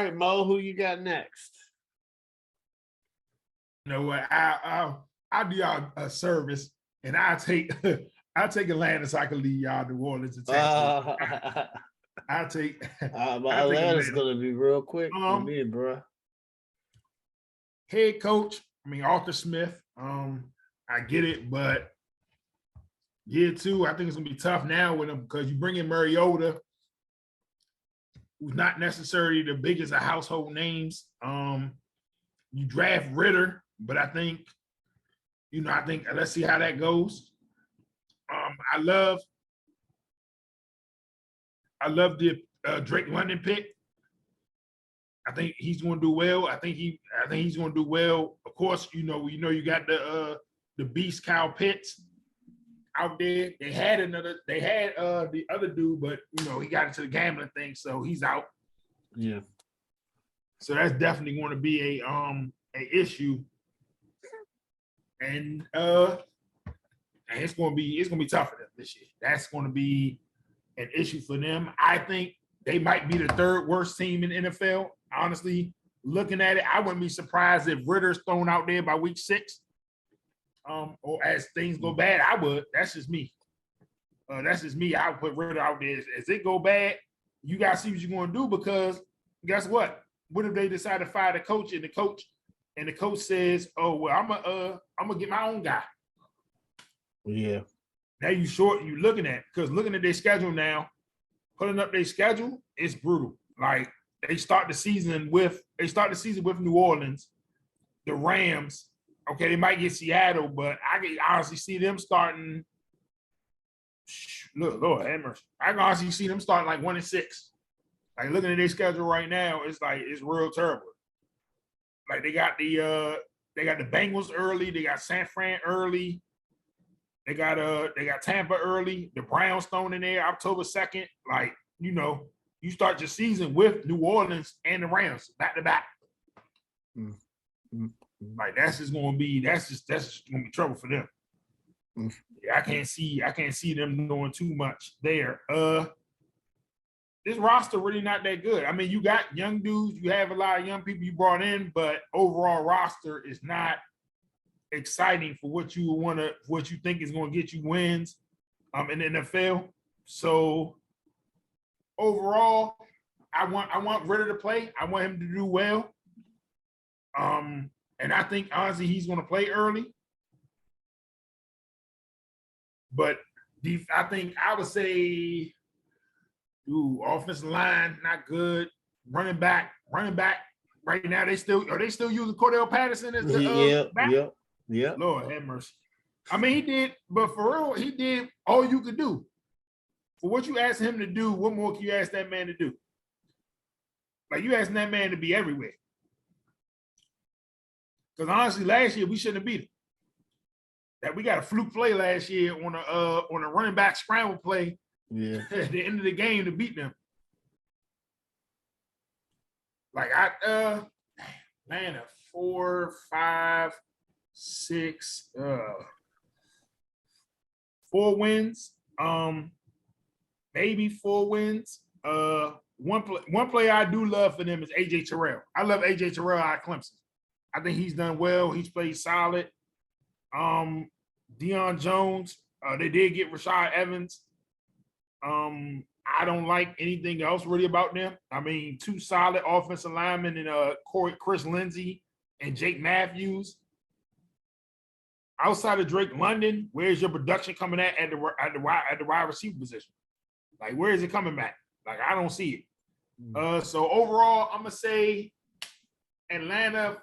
right, Mo, who you got next? You know what? I'll do y'all a service, and I'll take Atlanta so I can leave y'all New Orleans and Texas. I'll take. Atlanta's gonna be real quick for me, bro. Head coach, Arthur Smith. I get it, but year two, I think it's gonna be tough now with him because you bring in Mariota, who's not necessarily the biggest of household names. You draft Ritter, but I think let's see how that goes. I love the Drake London pick. I think he's going to do well. I think he's going to do well. Of course, you you got the beast Kyle Pitts out there. They had the other dude, but he got into the gambling thing, so he's out. Yeah. So that's definitely going to be a issue, and it's going to be tough for them this year. That's going to be an issue for them. I think they might be the third worst team in the NFL. Honestly, looking at it, I wouldn't be surprised if Ritter's thrown out there by week 6. Or as things go bad, I would. That's just me. I would put Ritter out there. As it go bad, you got to see what you're going to do, because guess what? What if they decide to fire the coach and the coach says, "Oh well, I'm gonna get my own guy." Yeah. Now you looking at, because looking at their schedule now, putting up their schedule, it's brutal. Like they start the season with New Orleans, the Rams. Okay, they might get Seattle, but I can honestly see them starting. Look, Lord have mercy. I can honestly see them starting like 1-6. Like looking at their schedule right now, it's real terrible. Like they got the Bengals early, they got San Fran early, they got Tampa early, the Browns thrown in there October 2nd. Like, you start your season with New Orleans and the Rams back to back. Like that's just gonna be trouble for them. Yeah, I can't see them doing too much there. This roster really not that good. You got young dudes, you have a lot of young people you brought in, but overall roster is not exciting for what you think is going to get you wins in the NFL. So overall, I want Ritter to play. I want him to do well. And I think honestly he's going to play early. But I would say, offensive line not good. Running back right now are they still using Cordell Patterson as the back? Yeah. Lord have mercy. He did, but for real, he did all you could do. For what you asked him to do, what more can you ask that man to do? Like you asking that man to be everywhere. Because honestly, last year we shouldn't have beat him. That we got a fluke play last year on a running back scramble play. Yeah. At the end of the game to beat them. Like Atlanta 4, 5, 6, 4 wins. Maybe 4 wins. One player I do love for them is AJ Terrell. I love AJ Terrell out of Clemson. I think he's done well. He's played solid. Deion Jones. They did get Rashad Evans. I don't like anything else really about them. 2 solid offensive linemen and Chris Lindsey and Jake Matthews. Outside of Drake London, where's your production coming at the wide receiver position? Like, where is it coming back? Like, I don't see it. So overall, I'm gonna say Atlanta.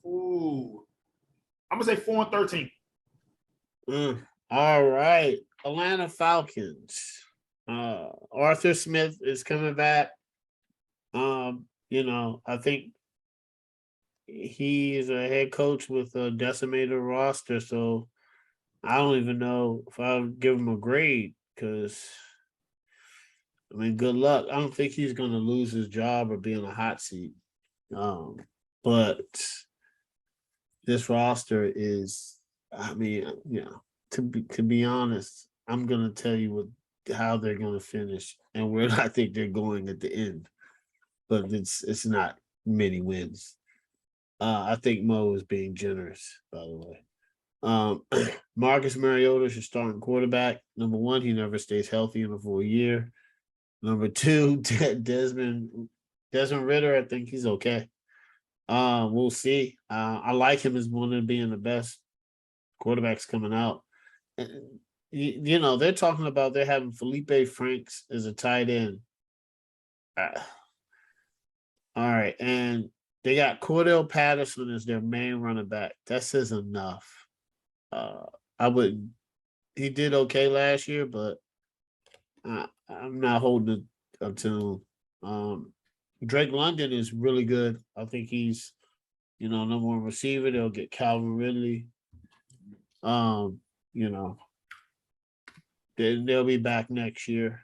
I'm gonna say 4-13. All right, Atlanta Falcons. Arthur Smith is coming back. I think he's a head coach with a decimated roster, so I don't even know if I'll give him a grade because, good luck. I don't think he's going to lose his job or be in a hot seat. But this roster is, to be honest, I'm going to tell you how they're going to finish and where I think they're going at the end. But it's not many wins. I think Mo is being generous, by the way. Marcus Mariota is your starting quarterback. Number one, he never stays healthy in a full year. Number two, Desmond Ritter, I think he's okay. We'll see. I like him as one of being the best quarterbacks coming out. They're talking about they're having Felipe Franks as a tight end. All right, and they got Cordell Patterson as their main running back. That says enough. I would. He did okay last year, but I'm not holding it up to him. Drake London is really good. I think he's, number one receiver. They'll get Calvin Ridley. They'll be back next year.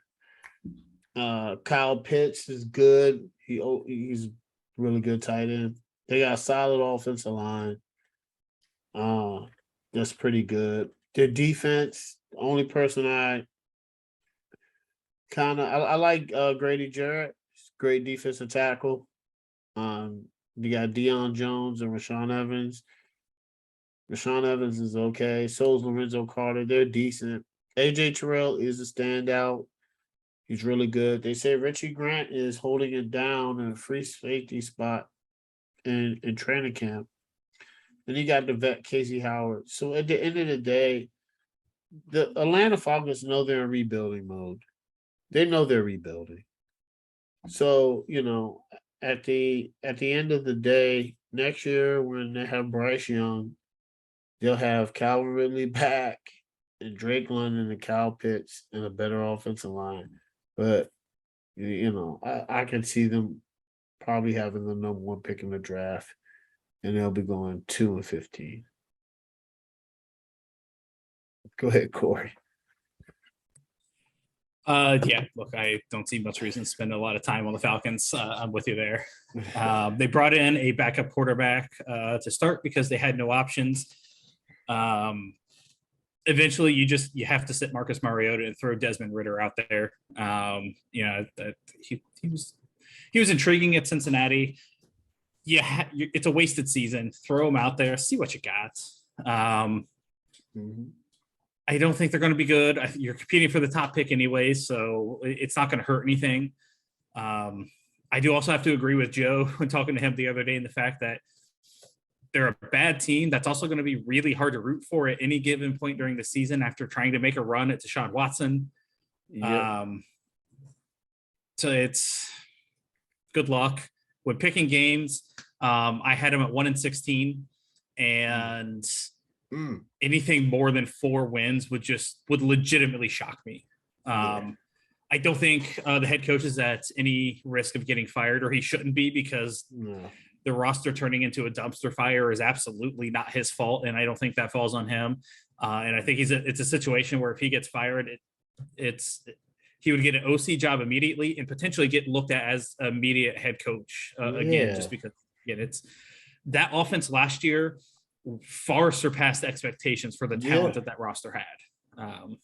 Kyle Pitts is good. He's really good tight end. They got a solid offensive line. That's pretty good. Their defense, the only person I like Grady Jarrett. Great defensive tackle. You got Deion Jones and Rashawn Evans. Rashawn Evans is okay. So is Lorenzo Carter. They're decent. AJ Terrell is a standout. He's really good. They say Richie Grant is holding it down in a free safety spot in training camp. And you got the vet Casey Howard. So at the end of the day, the Atlanta Falcons know they're in rebuilding mode. They know they're rebuilding. So, at the end of the day, next year when they have Bryce Young, they'll have Calvin Ridley back and Drake London and Kyle Pitts and a better offensive line. But, I can see them probably having the number one pick in the draft, and they'll be going 2-15. Go ahead, Corey. Yeah, look, I don't see much reason to spend a lot of time on the Falcons. I'm with you there. They brought in a backup quarterback to start because they had no options. Eventually, you have to sit Marcus Mariota and throw Desmond Ritter out there. He was intriguing at Cincinnati. Yeah, it's a wasted season. Throw him out there, see what you got. I don't think they're going to be good. You're competing for the top pick anyway, so it's not going to hurt anything. I do also have to agree with Joe when talking to him the other day in the fact that they're a bad team that's also going to be really hard to root for at any given point during the season after trying to make a run at Deshaun Watson. Yep. So it's good luck. When picking games, I had them at 1-16, and anything more than 4 wins would legitimately shock me. I don't think the head coach is at any risk of getting fired, or he shouldn't be, because the roster turning into a dumpster fire is absolutely not his fault, and I don't think that falls on him. And I think it's a situation where if he gets fired, he would get an OC job immediately and potentially get looked at as immediate head coach again, just because it's that offense last year far surpassed expectations for the talent that roster had.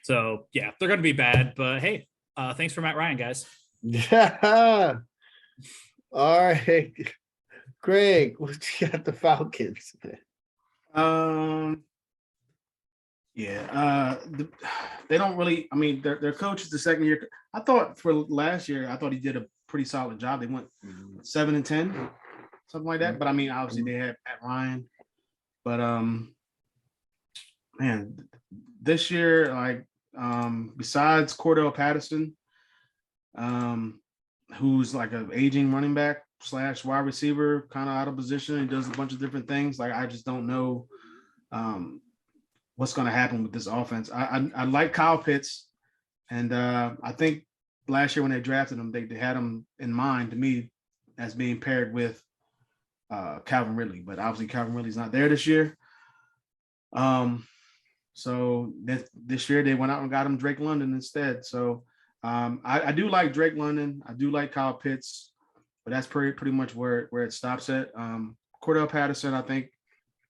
So yeah, they're going to be bad, but hey, thanks for Matt Ryan, guys. Yeah. All right, Greg, what you got the Falcons? They don't really. I mean, their coach is the second year. I thought for last year, I thought he did a pretty solid job. They went 7-10, something like that. But I mean, obviously they had Matt Ryan. But man, this year, besides Cordell Patterson, who's like an aging running back / wide receiver, kind of out of position. He does a bunch of different things. I just don't know what's going to happen with this offense. I like Kyle Pitts, and I think last year when they drafted him, they had him in mind to me as being paired with Calvin Ridley, but obviously Calvin Ridley's not there this year. So this year they went out and got him Drake London instead. So I do like Drake London. I do like Kyle Pitts, but that's pretty much where it stops at. Cordell Patterson, I think,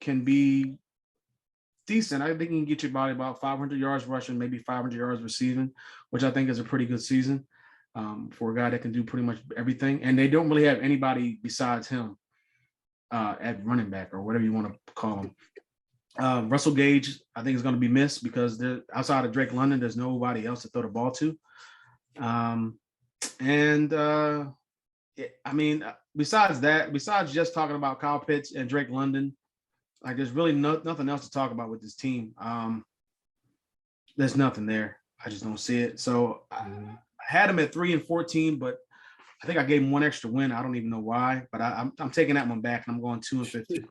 can be decent. I think he can get you about 500 yards rushing, maybe 500 yards receiving, which I think is a pretty good season. for a guy that can do pretty much everything. And they don't really have anybody besides him at running back or whatever you want to call him. Russell Gage, I think, is going to be missed because outside of Drake London, there's nobody else to throw the ball to. Besides just talking about Kyle Pitts and Drake London, like there's really nothing else to talk about with this team. There's nothing there. I just don't see it. So I had him at 3-14, but I think I gave him one extra win. I don't even know why, but I'm taking that one back and I'm going 2-15.